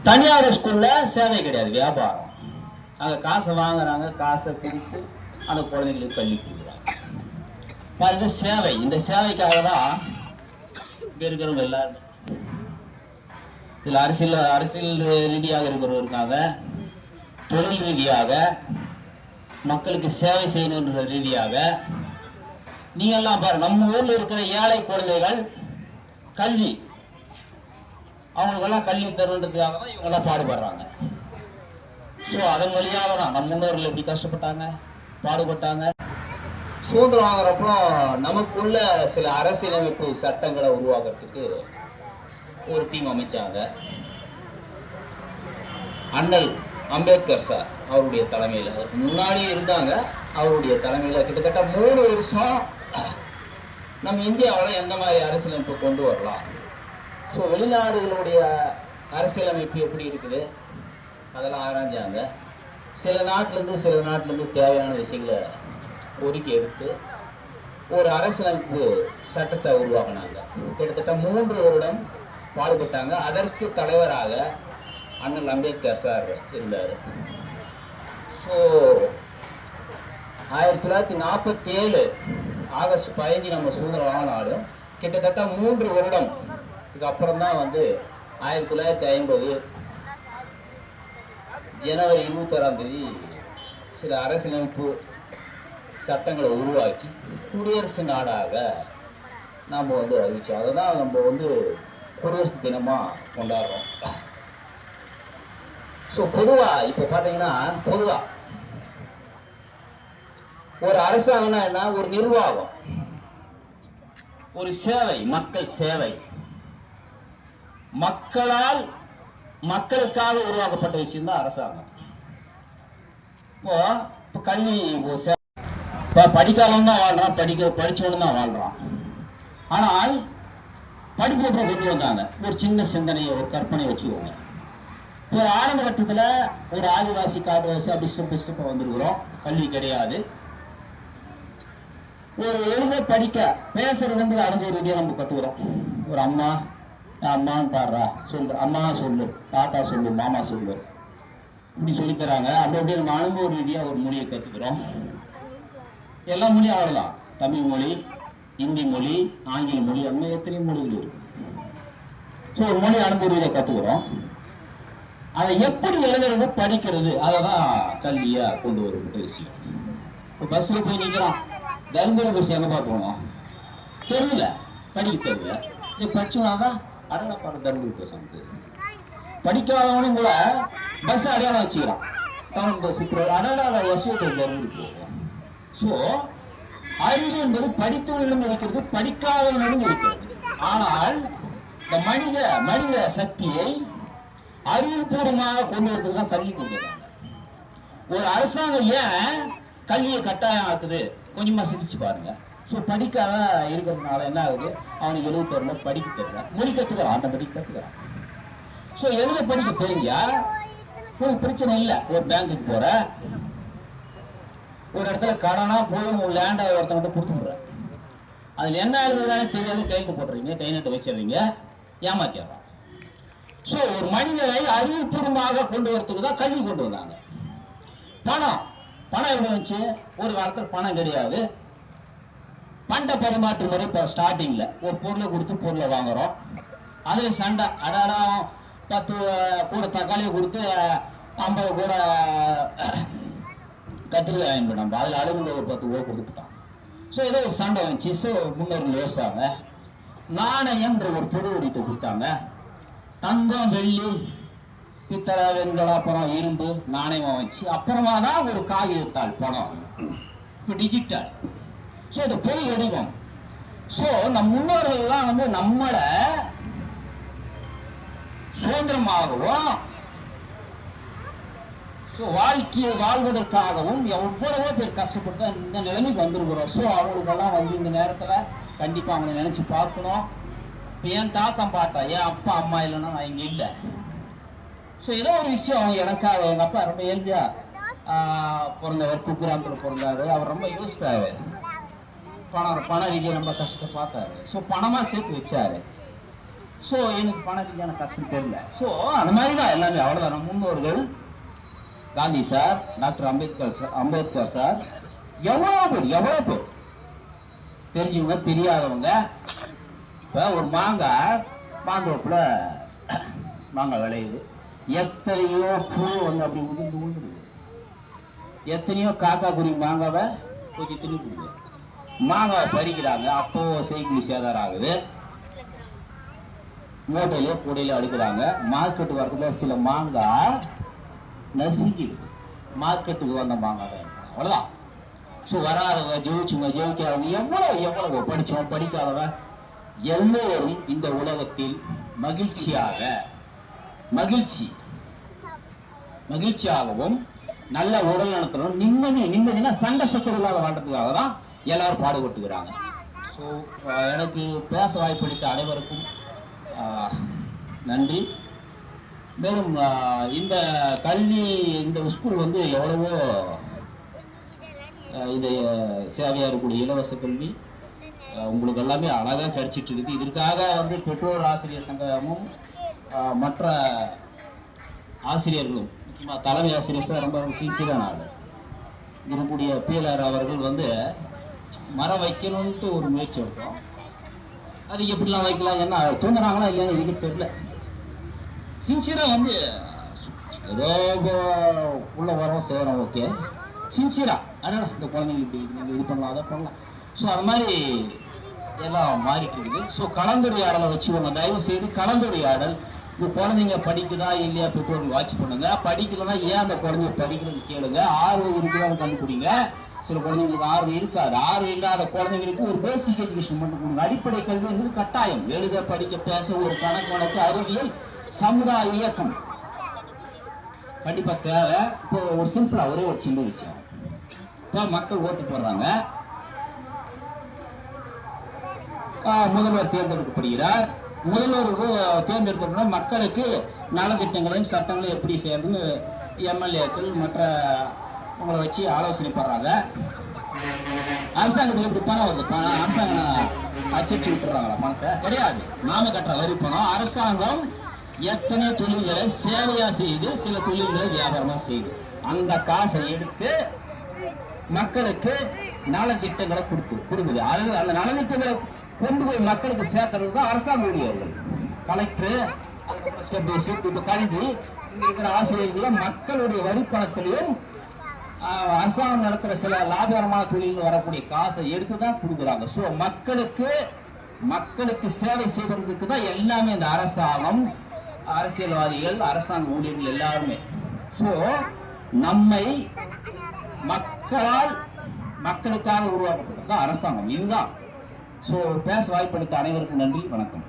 தனியார் ஸ்கூல்ல சேவை கிடையாது, வியாபாரம். அங்கே காசை வாங்குறாங்க, காசை கொடுத்து அந்த குழந்தைங்களுக்கு கல்வி கொடுக்குறாங்க. பாருங்க, சேவை. இந்த சேவைக்காக தான் இங்கே இருக்கிறவங்க எல்லாருமே இதில் அரசியல் ரீதியாக இருக்கிறவங்க இருக்காங்க, தொழில் ரீதியாக, மக்களுக்கு சேவை செய்யணுன்ற ரீதியாக. நீங்கள்லாம் பாரு, நம்ம ஊரில் இருக்கிற ஏழை குழந்தைகள் கல்வி, அவங்களுக்கெல்லாம் கல்வி தருன்றதுக்காக தான் இவங்கெல்லாம் பாடுபடுறாங்க. ஸோ அதன் வழியாக தான் நம்ம முன்னோர்கள் எப்படி கஷ்டப்பட்டாங்க, பாடுபட்டாங்க. சுதந்திரம் வாங்குறப்போ நமக்குள்ள சில அரசியலமைப்பு சட்டங்களை உருவாக்குறதுக்கு ஒரு டீம் அமைச்சாங்க. அண்ணல் அம்பேத்கர் சார் அவருடைய தலைமையில், முன்னாடி இருந்தாங்க, அவருடைய தலைமையில் கிட்டத்தட்ட 3 வருஷம் நம்ம இந்தியாவில் எந்த மாதிரி அரசியலமைப்பு கொண்டு வரலாம், ஸோ வெளிநாடுகளுடைய அரசியலமைப்பு எப்படி இருக்குது அதெல்லாம் ஆராய்ஞ்சாங்க. சில நாட்டிலேருந்து தேவையான விஷயங்களை ஒதுக்கி எடுத்து ஒரு அரசியலமைப்பு சட்டத்தை உருவாக்கினாங்க. கிட்டத்தட்ட 3 வருடம் பாடுபட்டாங்க. அதற்கு தலைவராக அண்ணல் அம்பேத்கர் சார் இருந்தார். ஸோ 1947 ஆகஸ்ட் 15 நம்ம சுதந்திரம் வாங்கினாலும் கிட்டத்தட்ட 3 வருடம் இதுக்கப்புறம் தான் 1950 ஜனவரி 26 சில அரசியலமைப்பு சட்டங்களை உருவாக்கி குடியரசு நாடாக நாம் அறிவிச்சோம். அதை தான் நம்ம குடியரசு தினமாக கொண்டாடுறோம். ஸோ பொதுவாக இப்போ பார்த்தீங்கன்னா, பொதுவாக ஒரு அரசாங்கம்னா என்ன, ஒரு நிர்வாகம், ஒரு சேவை, மக்கள் சேவை, மக்களுக்காக உருவாக்கப்பட்ட விஷயம் தான் அரசாங்கம். இப்போ கல்வி, இப்போ படிக்காதவன் தான் வாழ்றான், படிச்சவனு தான் வாழ்றான். ஆனால் படிப்பு கொண்டு வந்தாங்க ஒரு சின்ன சிந்தனையை, ஒரு கற்பனை வச்சுக்கோங்க. இப்போ ஆரம்ப கட்டத்தில் ஒரு ஆதிவாசி காடுவாசி அப்படி ஸ்டெப் வந்துருக்குறோம், கல்வி கிடையாது. ஒரு எழுத படிக்க பேசுறது அறிஞ்ச ரீதியாக நம்ம கற்றுக்குறோம். ஒரு அம்மான்னு பாடுறா, சொல்லு, அம்மா சொல்லு, தாத்தா சொல்லு, மாமா சொல்லு, இப்படி சொல்லித்தராங்க. அப்படியே நம்ம அனுபவ ரீதியாக ஒரு மொழியை கற்றுக்குறோம். எல்லா மொழியும் அவ்வளோதான், தமிழ் மொழி, ஹிந்தி மொழி, ஆங்கில மொழி, அந்த மாதிரி எத்தனை மொழிகள் இருக்கு. ஸோ ஒரு மொழி அனுபவ ரீதியாக கற்றுக்குறோம். அதை எப்படி எழுதுறது, படிக்கிறது, அதை தான் கல்வியாக கொண்டு வர விஷயம். இப்போ பஸ்ஸில் போய் நிற்கிறோம், தர்மபுரி பஸ் எங்கே பார்க்கணும், தெரியல, படிக்க தெரியல. இது படிச்சோம்னாதான் அடங்கப்பாடு தர்மபுரி பஸ் வந்து படிக்காதவனும் கூட பஸ் அடையாளம் வச்சுக்கிறான். டவுன் பஸ் அடையாள எஸ்ஓடி தர்மபுரி போகும். ஸோ அறிவு என்பது படித்தவர்களும் இருக்கிறது, படிக்காதவர்களும் இருக்கிறது. ஆனால் இந்த மனித சக்தியை அறிவுபூர்வமாக கொண்டு வரதுக்கு தான் கல்வி கொண்டு வராங்க. ஒரு அரசாங்கம் ஏன் கல்வியை கட்டாயம் ஆக்குது, கொஞ்சமா சிந்திச்சு பாருங்க. ஸோ படிக்காத இருக்கிறதுனால என்ன ஆகுது, அவனுக்கு 76 படிக்க தெரியல, மொழி கற்றுக்கிறான், அந்த படி கற்றுக்கிறான். ஸோ எழுத படிக்க தெரிஞ்சா ஒரு பிரச்சனை இல்லை. ஒரு பேங்குக்கு போற, ஒரு இடத்துல கடனா போய் உங்க லேண்டை ஒருத்தவங்க கொடுத்துடுற, அதில் என்ன எழுதுதானே தெரியாது, கையெழுத்து போட்டுறீங்க, கை நட்டு வச்சிடுறீங்க, ஏமாத்திடுறான். ஸோ ஒரு மனிதனை அறிவுபூர்வமாக கொண்டு வரத்துக்கு தான் கல்வி கொண்டு வந்தாங்க. பணம் எப்படி வந்துச்சு, ஒரு காலத்தில் பணம் கிடையாது. பண்ட பரிமாற்று முறை. இப்போ ஸ்டார்டிங்ல ஒரு பொருளை கொடுத்து பொருளை வாங்குறோம், அதே சண்டை, அடாடா 10 கூட தக்காளியை கொடுத்து 50 கூட கத்திரிக்காய் வாங்கிட்டு நம்ம அதில் அளவுல ஒரு 10 கூட கொடுத்துட்டோம். ஸோ ஏதோ ஒரு சண்டை வந்துச்சு. ஸோ முன்னோர்கள் யோசிச்சாங்க, நாணயம்ன்ற ஒரு பொருள் வடித்து கொடுத்தாங்க. தங்கம், வெள்ளி, பித்தளை, வெண்கலம், அப்புறம் இரும்பு நாணயம் வச்சு, அப்புறமா தான் ஒரு காகிதத்தாள் பணம், இப்போ டிஜிட்டல். ஸோ இது பொய் வடிவம். ஸோ நம் முன்னோர்கள்லாம் நம்மளை சுதந்திரமாகவும் வாழ்க்கையை வாழ்வதற்காகவும் எவ்வளவோ பேர் கஷ்டப்பட்டு இந்த நிலைமைக்கு வந்திருக்கிறோம். ஸோ அவங்களுக்கெல்லாம் இந்த நேரத்தில் கண்டிப்பாக அவங்களை நினச்சி பார்க்கணும். இப்போ என் தாத்தம் பாட்டா, என் அப்பா அம்மா இல்லைன்னா நான் இங்கே இல்லை. ஸோ ஏதோ ஒரு விஷயம் அவங்க எனக்காக, எங்கள் அப்பா ரொம்ப இயல்பியாக பிறந்தவர், குக்கிராமத்தில் பிறந்தாரு. அவர் ரொம்ப யோசித்தாரு, பண ரீதியாக ரொம்ப கஷ்டத்தை பார்த்தாரு. ஸோ பணமாக சேர்த்து வச்சாரு. ஸோ எனக்கு பண ரீதியான கஷ்டம் தெரியல. ஸோ அந்த மாதிரி தான் எல்லாமே. அவ்வளோதான். நம்ம முன்னோர்கள் Gandhi sir, doctor Ambedkar sir, எவ்வளோ பேர் தெரிஞ்சவங்க தெரியாதவங்க. இப்போ ஒரு மாந்தோப்பில் மாங்காய் விளையுது, எத்தனையோ பூ வந்து அப்படி உதிர்ந்து எத்தனையோ காக்கா குடி மாங்காவை கொஞ்சம் தின்னு கொடுக்குது. மாங்காவை பறிக்கிறாங்க, அப்போ செய்கூலி சேதாரம் ஆகுது. மூட்டையிலே கூடையில அடுக்கிறாங்க. மார்க்கெட்டுக்கு வரதுல சில மாங்காய் நசுக்கிடுது. மார்க்கெட்டுக்கு வந்த மாங்காய் தான் அவ்வளோதான். ஸோ வராதவங்க, ஜெயிக்காதவங்க, எவ்வளவு படித்தவன் படிக்காதவன் எல்லோரும் இந்த உலகத்தில் மகிழ்ச்சியாகவும் நல்ல உடல் நலத்துடன் நிம்மதினா சண்டை சச்சரவு இல்லாத வாழ்றதுக்காக தான் எல்லாரும் பாடுபட்டுக்கிறாங்க. ஸோ எனக்கு பேச வாய்ப்பளித்த அனைவருக்கும் நன்றி. மேலும் இந்த கல்வி, இந்த ஸ்கூல் வந்து எவ்வளவோ இந்த சேவையாக இருக்கக்கூடிய இலவச கல்வி உங்களுக்கு எல்லாமே அழகாக கிடைச்சிட்டு இருக்குது. இதற்காக வந்து பெற்றோர் ஆசிரியர் சங்கமும் மற்ற ஆசிரியர்களும், முக்கியமாக தலைமை ஆசிரியர் சார் ரொம்ப சின்சியரான ஆள் இருக்கக்கூடிய பிஎல்ஆர் அவர்கள் வந்து மரம் வைக்கணும்ட்டு ஒரு முயற்சி எடுத்தோம். அது எப்படிலாம் வைக்கலாம், என்ன தூங்குறாங்களா இல்லைன்னு இதுக்கு தெரியல. சின்சியராக வந்து ஏதோ உள்ள வரோம் செய்கிறோம், ஓகே சின்சியராக அதனால் இந்த குழந்தைங்களுக்கு இது பண்ணலாம், அதை பண்ணலாம். ஸோ அது மாதிரி எல்லாம் மாறிட்டு இருக்குது. ஸோ கலந்துரையாடலை வச்சுக்கோங்க, தயவு செய்து கலந்துரையாடல். இப்போ குழந்தைங்க படிக்குதா இல்லையா பெற்றோர்கள் வாட்ச் பண்ணுங்க. படிக்கலன்னா ஏன் அந்த குழந்தைங்க படிக்கிறது கேளுங்க. ஆர்வம் இருக்குதான்னு கண்டுபிடிங்க. சில குழந்தைங்களுக்கு ஆர்வம் இருக்காது. ஆர்வம் இல்லாத குழந்தைங்களுக்கு ஒரு பேசிக் எஜுகேஷன் மட்டும் கொடுங்க. அடிப்படை கல்வி வந்து கட்டாயம். எழுத படிக்க பேச ஒரு கணக்கு அறிவியல் சமுதாய இயக்கம் கண்டிப்பாக தேவை. இப்போ ஒரு சிம்பிளாக ஒரே ஒரு சின்ன விஷயம். இப்போ மக்கள் ஓட்டு போடுறாங்க, முதல்வர் தேர்ந்தெடுக்கப்படுகிறார். முதல்வருக்கு தேர்ந்தெடுக்கப்பட மக்களுக்கு நலத்திட்டங்களையும் சட்டங்களையும் எப்படி செய்யறதுன்னு எம்எல்ஏக்கள் மற்ற உங்களை வச்சு ஆலோசனை பண்றாங்க. அரசாங்கத்துக்கு எப்படி பணம் வருது? பணம் அரசாங்கம் அச்சடிச்சு விட்டுறாங்களா? பணத்தை கிடையாது. நாம கட்டுற வரி பணம். அரசாங்கம் எத்தனை தொழில்களை சேவையா செய்து, சில தொழில்களை வியாபாரமா செய்யுது. அந்த காசை எடுத்து மக்களுக்கு நலத்திட்டங்களை கொடுக்குது. அந்த நலத்திட்டங்களை கொண்டு போய் மக்களுக்கு சேர்க்கறது தான் அரசாங்க ஊழியர்கள். கலெக்டர், இப்போ கல்வி இருக்கிற ஆசிரியர்கள் மக்களுடைய வரி பணத்திலையும் அரசாங்கம் நடத்துகிற சில லாபகரமான தொழில் வரக்கூடிய காசை எடுத்து தான் கொடுக்குறாங்க. ஸோ மக்களுக்கு சேவை செய்வதற்கு தான் எல்லாமே இந்த அரசாங்கம், அரசியல்வாதிகள், அரசாங்க ஊழியர்கள் எல்லாருமே. ஸோ நம்மை மக்களுக்காக உருவாக்கப்பட்டது தான் அரசாங்கம். இதுதான். ஸோ பேச வாய்ப்பளித்த அனைவருக்கும் நன்றி, வணக்கம்.